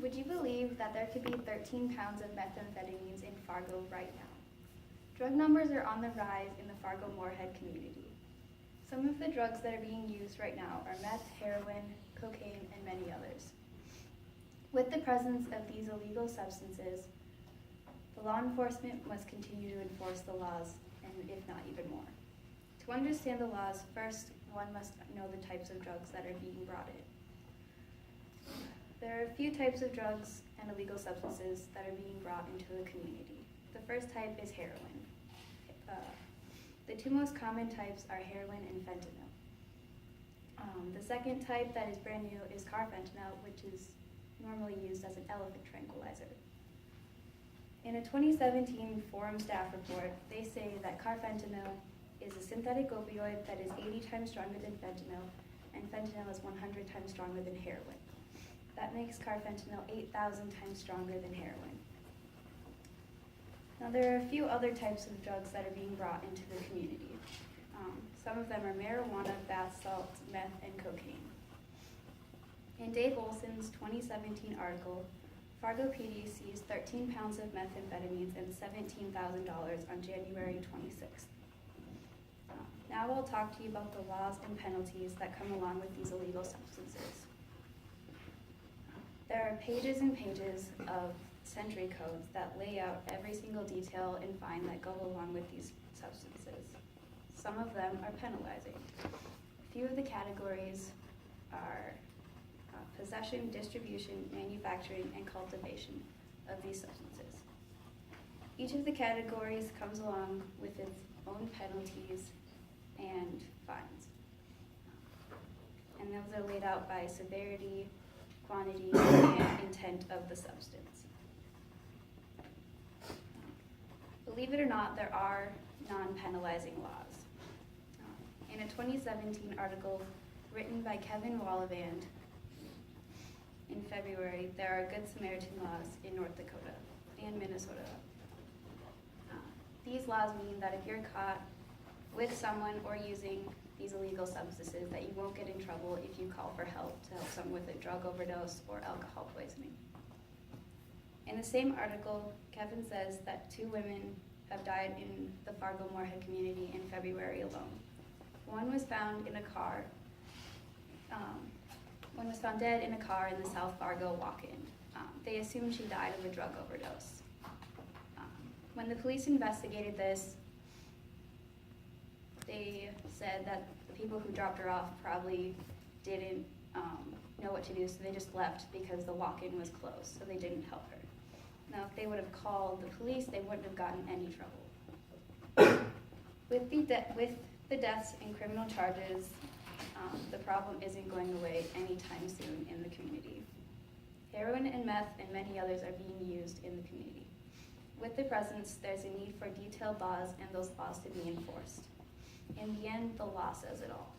Would you believe that there could be 13 pounds of methamphetamines in Fargo right now? Drug numbers are on the rise in the Fargo-Moorhead community. Some of the drugs that are being used right now are meth, heroin, cocaine, and many others. With the presence of these illegal substances, the law enforcement must continue to enforce the laws, and if not even more. To understand the laws, first, one must know the types of drugs that are being brought in. There are a few types of drugs and illegal substances that are being brought into the community. The first type is heroin. The two most common types are heroin and fentanyl. The second type that is brand new is carfentanil, which is normally used as an elephant tranquilizer. In a 2017 Forum staff report, they say that carfentanil is a synthetic opioid that is 80 times stronger than fentanyl, and fentanyl is 100 times stronger than heroin. That makes carfentanil 8,000 times stronger than heroin. Now, there are a few other types of drugs that are being brought into the community. Some of them are marijuana, bath salts, meth, and cocaine. In Dave Olson's 2017 article, Fargo PD seized 13 pounds of methamphetamines and $17,000 on January 26th. Now I'll talk to you about the laws and penalties that come along with these illegal substances. There are pages and pages of century codes that lay out every single detail and fine that go along with these substances. Some of them are penalizing. A few of the categories are possession, distribution, manufacturing, and cultivation of these substances. Each of the categories comes along with its own penalties and fines. And those are laid out by severity, quantity, and intent of the substance. Believe it or not, there are non-penalizing laws. In a 2017 article written by Kevin Wallaband in February, there are Good Samaritan laws in North Dakota and Minnesota. These laws mean that if you're caught with someone or using these illegal substances, that you won't get in trouble if you call for help to help someone with a drug overdose or alcohol poisoning. In the same article, Kevin says that 2 women have died in the Fargo-Moorhead community in February alone. One was found in a car. One was found dead in a car in the South Fargo walk-in. They assumed she died of a drug overdose. When the police investigated this, they said that the people who dropped her off probably didn't know what to do, so they just left because the walk-in was closed, so they didn't help her. Now, if they would have called the police, they wouldn't have gotten any trouble. With the deaths and criminal charges, the problem isn't going away anytime soon in the community. Heroin and meth and many others are being used in the community. With the presence, there's a need for detailed laws and those laws to be enforced. In the end, the law says it all.